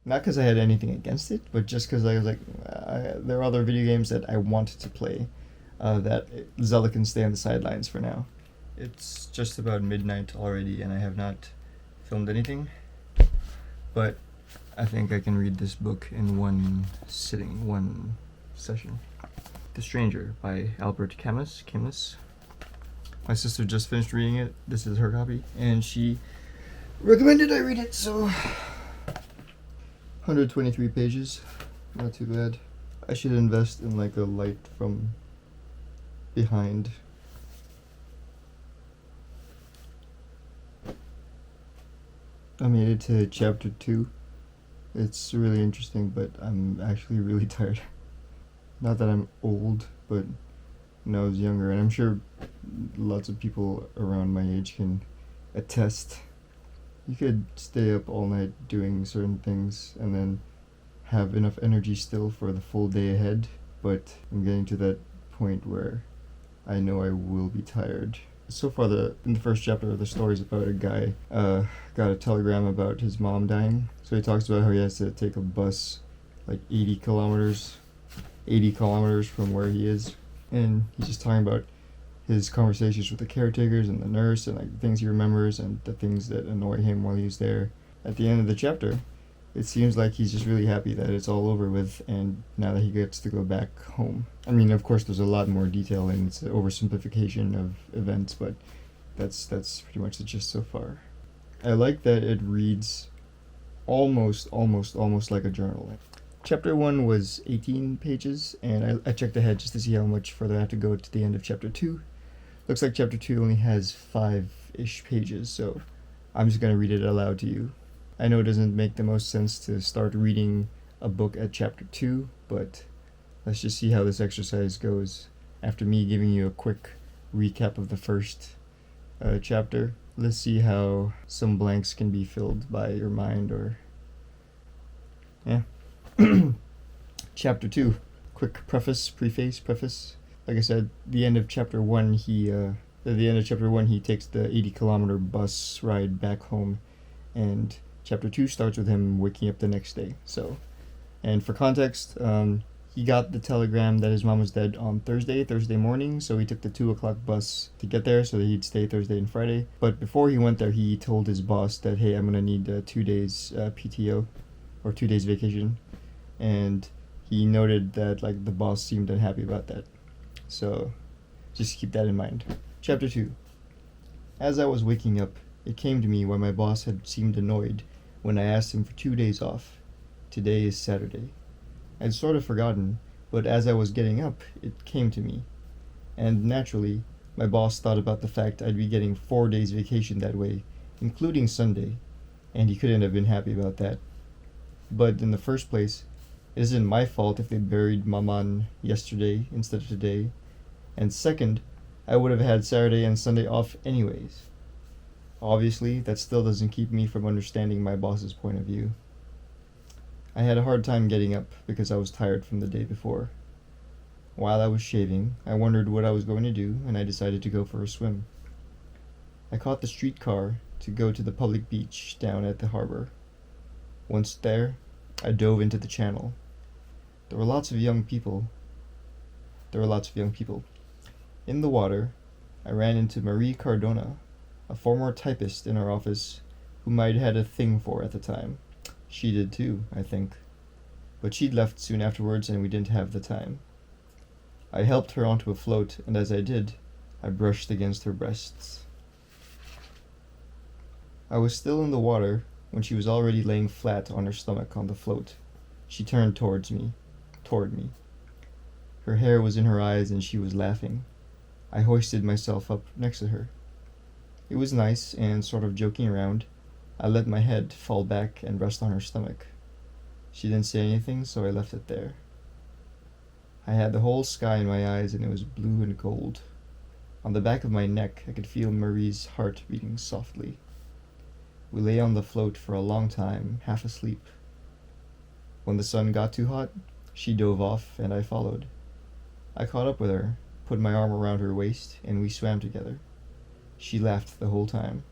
Not because I had anything against it, but just because I was like, there are other video games that I wanted to play. That Zelda can stay on the sidelines for now. It's just about midnight already, and I have not filmed anything. But I think I can read this book in one sitting, one session. The Stranger by Albert Camus. My sister just finished reading it. This is her copy, and she recommended I read it, so 123 pages. Not too bad. I should invest in like a light from behind. I made it to chapter 2. It's really interesting, but I'm actually really tired. Not that I'm old, but when I was younger, and I'm sure lots of people around my age can attest. You could stay up all night doing certain things and then have enough energy still for the full day ahead, but I'm getting to that point where I know I will be tired. So far, in the first chapter, the story is about a guy got a telegram about his mom dying. So he talks about how he has to take a bus like 80 kilometers from where he is, and he's just talking about his conversations with the caretakers and the nurse and like the things he remembers and the things that annoy him while he's there. At the end of the chapter, it seems like he's just really happy that it's all over with, and now that he gets to go back home. I mean, of course, there's a lot more detail and it's an oversimplification of events, but that's pretty much the gist so far. I like that it reads almost like a journal. Chapter 1 was 18 pages, and I checked ahead just to see how much further I have to go to the end of chapter 2. Looks like chapter 2 only has 5-ish pages, so I'm just going to read it aloud to you. I know it doesn't make the most sense to start reading a book at chapter 2, but let's just see how this exercise goes. After me giving you a quick recap of the first chapter, let's see how some blanks can be filled by your mind, or... yeah. Chapter 2. Quick preface. Like I said, the end of chapter 1, he takes the 80-kilometer bus ride back home, and chapter 2 starts with him waking up the next day. So, and for context, he got the telegram that his mom was dead on Thursday morning, so he took the 2 o'clock bus to get there so that he'd stay Thursday and Friday. But before he went there, he told his boss that, hey, I'm going to need 2 days PTO, or 2 days vacation. And he noted that like the boss seemed unhappy about that. So just keep that in mind. Chapter 2. As I was waking up, it came to me why my boss had seemed annoyed when I asked him for 2 days off. Today is Saturday. I'd sort of forgotten, but as I was getting up, it came to me. And naturally, my boss thought about the fact I'd be getting 4 days vacation that way, including Sunday, and he couldn't have been happy about that. But in the first place, it isn't my fault if they buried Maman yesterday instead of today. And second, I would have had Saturday and Sunday off anyways. Obviously, that still doesn't keep me from understanding my boss's point of view. I had a hard time getting up because I was tired from the day before. While I was shaving, I wondered what I was going to do, and I decided to go for a swim. I caught the streetcar to go to the public beach down at the harbor. Once there, I dove into the channel. There were lots of young people. In the water, I ran into Marie Cardona, a former typist in our office whom I'd had a thing for at the time. She did too, I think. But she'd left soon afterwards and we didn't have the time. I helped her onto a float, and as I did, I brushed against her breasts. I was still in the water when she was already laying flat on her stomach on the float. She turned toward me. Her hair was in her eyes and she was laughing. I hoisted myself up next to her. It was nice, and sort of joking around, I let my head fall back and rest on her stomach. She didn't say anything, so I left it there. I had the whole sky in my eyes, and it was blue and gold. On the back of my neck, I could feel Marie's heart beating softly. We lay on the float for a long time, half asleep. When the sun got too hot, she dove off, and I followed. I caught up with her, put my arm around her waist, and we swam together. She laughed the whole time.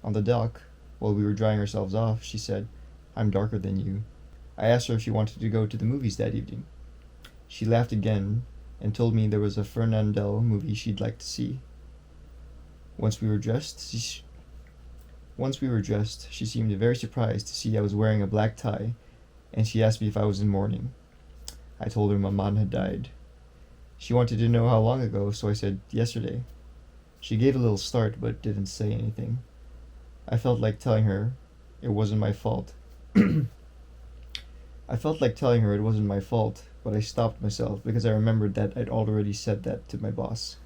On the dock, while we were drying ourselves off, she said, I'm darker than you. I asked her if she wanted to go to the movies that evening. She laughed again and told me there was a Fernandel movie she'd like to see. Once we were dressed, she seemed very surprised to see I was wearing a black tie, and she asked me if I was in mourning. I told her Maman had died. She wanted to know how long ago, so I said yesterday. She gave a little start, but didn't say anything. I felt like telling her it wasn't my fault. But I stopped myself because I remembered that I'd already said that to my boss.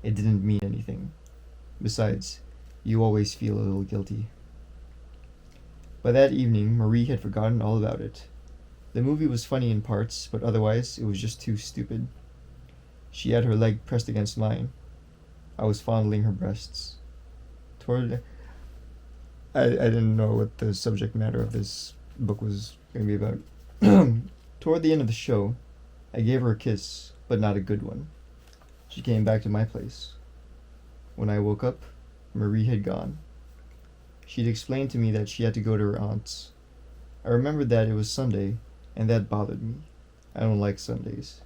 It didn't mean anything. Besides, you always feel a little guilty. By that evening, Marie had forgotten all about it. The movie was funny in parts, but otherwise it was just too stupid. She had her leg pressed against mine. I was fondling her breasts. I didn't know what the subject matter of this book was going to be about. Toward the end of the show, I gave her a kiss, but not a good one. She came back to my place. When I woke up, Marie had gone. She'd explained to me that she had to go to her aunt's. I remembered that it was Sunday, and that bothered me. I don't like Sundays.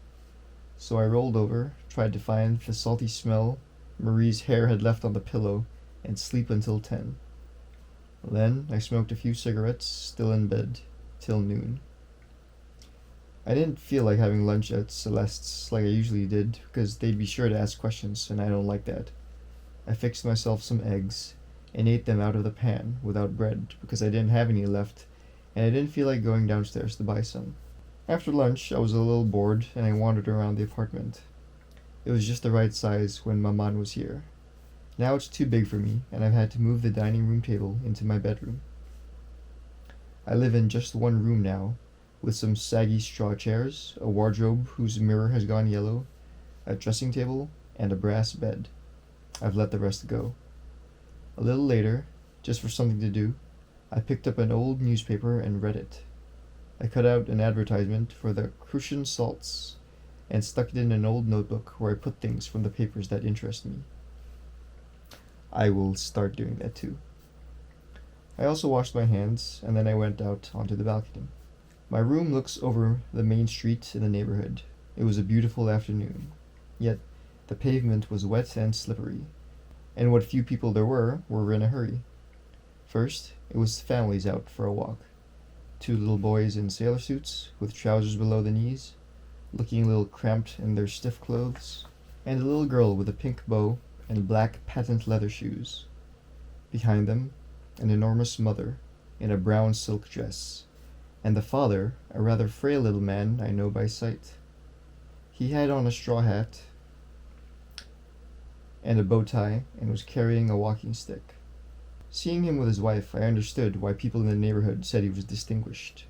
So I rolled over, tried to find the salty smell Marie's hair had left on the pillow, and sleep until 10. Then I smoked a few cigarettes, still in bed, till noon. I didn't feel like having lunch at Celeste's like I usually did, because they'd be sure to ask questions, and I don't like that. I fixed myself some eggs, and ate them out of the pan, without bread, because I didn't have any left, and I didn't feel like going downstairs to buy some. After lunch, I was a little bored, and I wandered around the apartment. It was just the right size when Maman was here. Now it's too big for me, and I've had to move the dining room table into my bedroom. I live in just one room now, with some saggy straw chairs, a wardrobe whose mirror has gone yellow, a dressing table, and a brass bed. I've let the rest go. A little later, just for something to do, I picked up an old newspaper and read it. I cut out an advertisement for the Crucian salts and stuck it in an old notebook where I put things from the papers that interest me. I will start doing that too. I also washed my hands, and then I went out onto the balcony. My room looks over the main street in the neighborhood. It was a beautiful afternoon, yet the pavement was wet and slippery, and what few people there were in a hurry. First, it was families out for a walk. 2 little boys in sailor suits, with trousers below the knees, looking a little cramped in their stiff clothes, and a little girl with a pink bow and black patent leather shoes. Behind them, an enormous mother in a brown silk dress, and the father, a rather frail little man I know by sight. He had on a straw hat and a bow tie and was carrying a walking stick. Seeing him with his wife, I understood why people in the neighborhood said he was distinguished.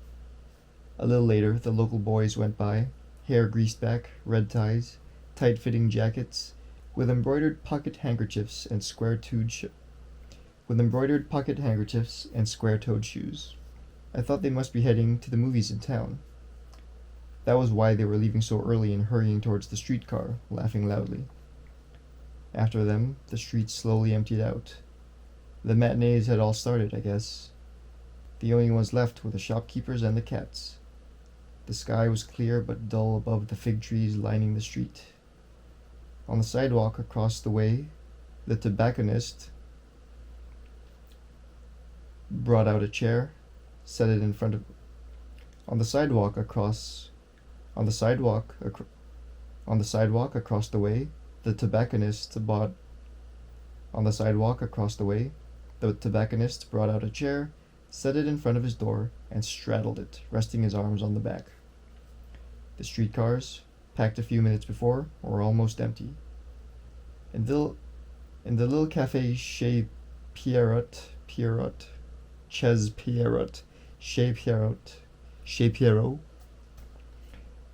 A little later, the local boys went by, hair greased back, red ties, tight-fitting jackets, with embroidered pocket handkerchiefs and square-toed shoes. I thought they must be heading to the movies in town. That was why they were leaving so early and hurrying towards the streetcar, laughing loudly. After them, the street slowly emptied out. The matinees had all started, I guess. The only ones left were the shopkeepers and the cats. The sky was clear but dull above the fig trees lining the street. On the sidewalk across the way, the tobacconist brought out a chair, set it in front of. On the sidewalk across the way, the tobacconist brought out a chair, set it in front of his door, and straddled it, resting his arms on the back. The streetcars, packed a few minutes before, were almost empty. In the little cafe Chez Pierrot,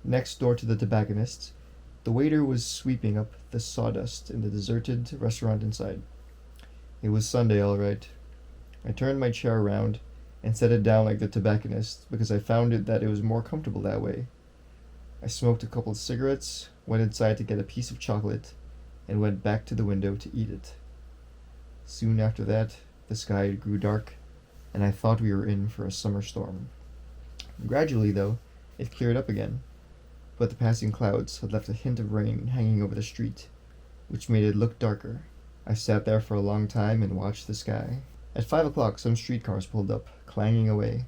next door to the tobacconist's, the waiter was sweeping up the sawdust in the deserted restaurant inside. It was Sunday, all right. I turned my chair around and set it down like the tobacconist because I found that it was more comfortable that way. I smoked a couple of cigarettes, went inside to get a piece of chocolate, and went back to the window to eat it. Soon after that, the sky grew dark, and I thought we were in for a summer storm. Gradually, though, it cleared up again, but the passing clouds had left a hint of rain hanging over the street, which made it look darker. I sat there for a long time and watched the sky. At 5 o'clock, some streetcars pulled up, clanging away.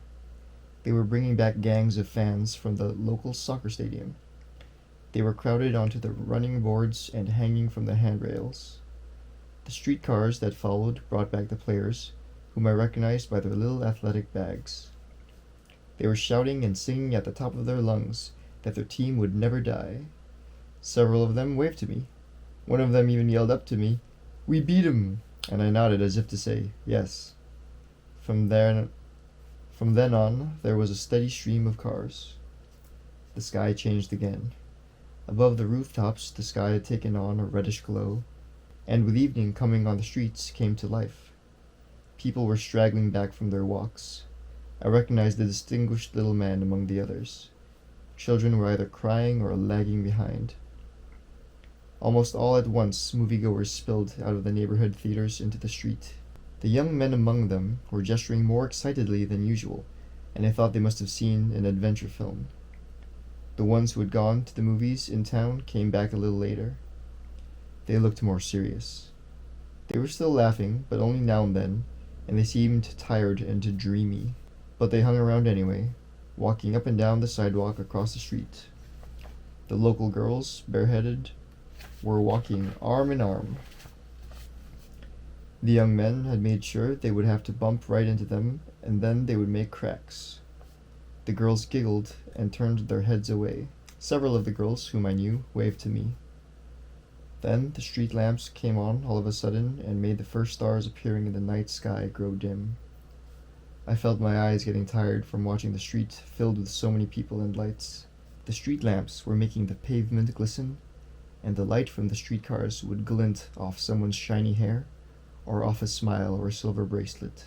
They were bringing back gangs of fans from the local soccer stadium. They were crowded onto the running boards and hanging from the handrails. The streetcars that followed brought back the players, whom I recognized by their little athletic bags. They were shouting and singing at the top of their lungs that their team would never die. Several of them waved to me. One of them even yelled up to me, "We beat 'em!" And I nodded as if to say, yes. From then on, there was a steady stream of cars. The sky changed again. Above the rooftops, the sky had taken on a reddish glow, and with evening coming on the streets came to life. People were straggling back from their walks. I recognized the distinguished little man among the others. Children were either crying or lagging behind. Almost all at once, moviegoers spilled out of the neighborhood theaters into the street. The young men among them were gesturing more excitedly than usual, and I thought they must have seen an adventure film. The ones who had gone to the movies in town came back a little later. They looked more serious. They were still laughing, but only now and then, and they seemed tired and dreamy. But they hung around anyway, walking up and down the sidewalk across the street. The local girls, bareheaded, were walking arm in arm. The young men had made sure they would have to bump right into them, and then they would make cracks. The girls giggled and turned their heads away. Several of the girls, whom I knew, waved to me. Then the street lamps came on all of a sudden and made the first stars appearing in the night sky grow dim. I felt my eyes getting tired from watching the street filled with so many people and lights. The street lamps were making the pavement glisten, and the light from the streetcars would glint off someone's shiny hair, or off a smile or a silver bracelet.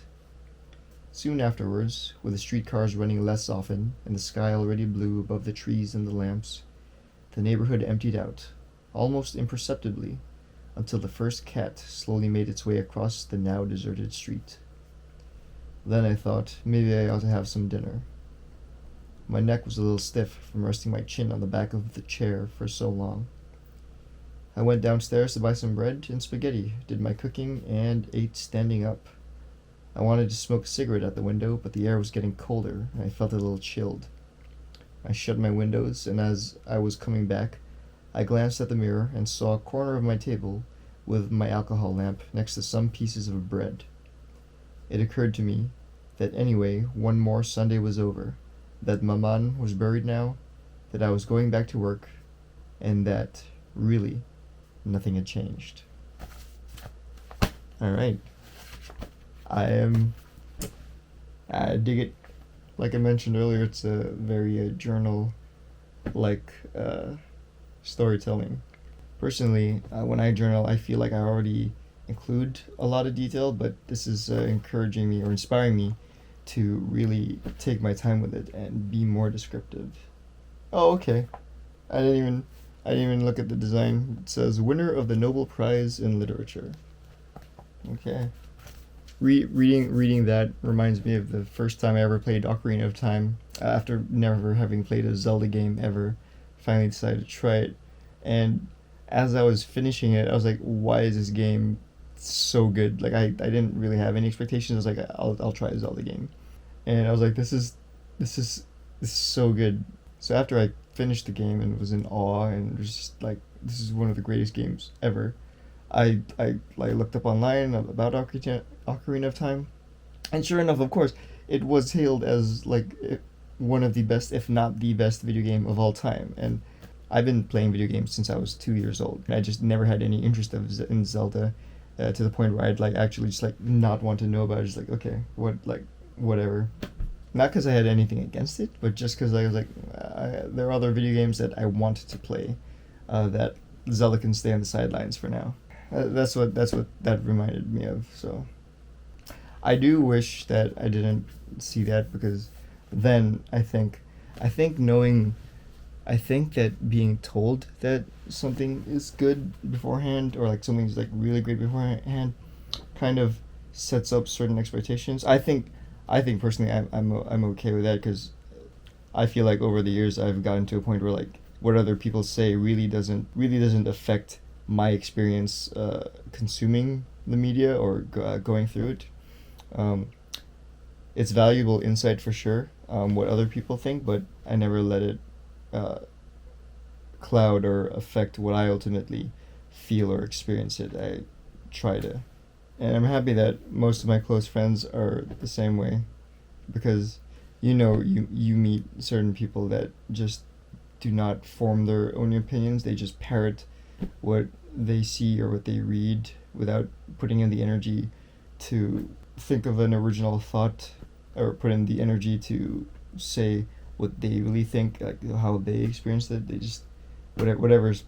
Soon afterwards, with the streetcars running less often and the sky already blue above the trees and the lamps, the neighborhood emptied out, almost imperceptibly, until the first cat slowly made its way across the now deserted street. Then I thought maybe I ought to have some dinner. My neck was a little stiff from resting my chin on the back of the chair for so long. I went downstairs to buy some bread and spaghetti, did my cooking, and ate standing up. I wanted to smoke a cigarette at the window, but the air was getting colder, and I felt a little chilled. I shut my windows, and as I was coming back, I glanced at the mirror and saw a corner of my table with my alcohol lamp next to some pieces of bread. It occurred to me that anyway, one more Sunday was over, that Maman was buried now, that I was going back to work, and that, really, nothing had changed. Alright. I dig it. Like I mentioned earlier, it's a very journal-like storytelling. Personally, when I journal, I feel like I already include a lot of detail, but this is encouraging me or inspiring me to really take my time with it and be more descriptive. Oh, okay. I didn't even look at the design. It says winner of the Nobel Prize in Literature. Okay. Reading that reminds me of the first time I ever played Ocarina of Time. After never having played a Zelda game ever, finally decided to try it. And as I was finishing it, I was like, why is this game so good? Like I didn't really have any expectations. I was like, I'll try a Zelda game. And I was like, this is so good. So after I finished the game and was in awe and was just like, this is one of the greatest games ever, I looked up online about Ocarina of Time, and sure enough, of course, it was hailed as like one of the best, if not the best, video game of all time. And I've been playing video games since I was 2 years old. I just never had any interest in Zelda, to the point where I'd like actually just like not want to know about it. Just like, okay, whatever. Not because I had anything against it, but just because I was like, there are other video games that I wanted to play, that Zelda can stay on the sidelines for now. That's what that reminded me of. So I do wish that I didn't see that, because then I think that being told that something is good beforehand, or like something's like really great beforehand, kind of sets up certain expectations. I think I think personally I'm okay with that because I feel like over the years I've gotten to a point where like what other people say really doesn't affect my experience consuming the media or going through it. Um, it's valuable insight for sure. What other people think, but I never let it uh, cloud or affect what I ultimately feel or experience it. I try to, and I'm happy that most of my close friends are the same way because you meet certain people that just do not form their own opinions. They just parrot what they see or what they read without putting in the energy to think of an original thought or put in the energy to say what they really think, like how they experienced it. They just whatever's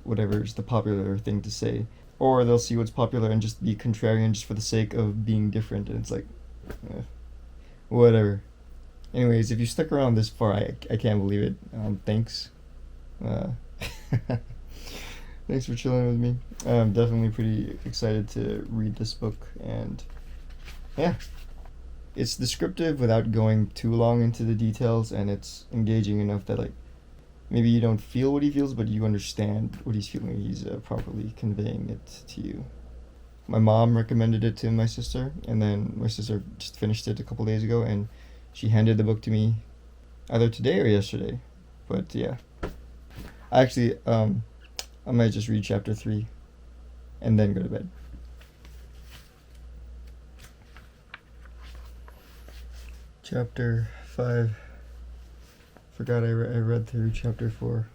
the popular thing to say, or they'll see what's popular and just be contrarian just for the sake of being different, and it's like, whatever. Anyways, if you stuck around this far, I can't believe it. Thanks. Uh, Thanks for chilling with me. I'm definitely pretty excited to read this book, and yeah, it's descriptive without going too long into the details, and it's engaging enough that like maybe you don't feel what he feels, but you understand what he's feeling. He's properly conveying it to you. My mom recommended it to my sister, and then my sister just finished it a couple days ago, and she handed the book to me either today or yesterday. But yeah, actually, I might just read chapter 3 and then go to bed. Chapter 5. Forgot I read through chapter 4.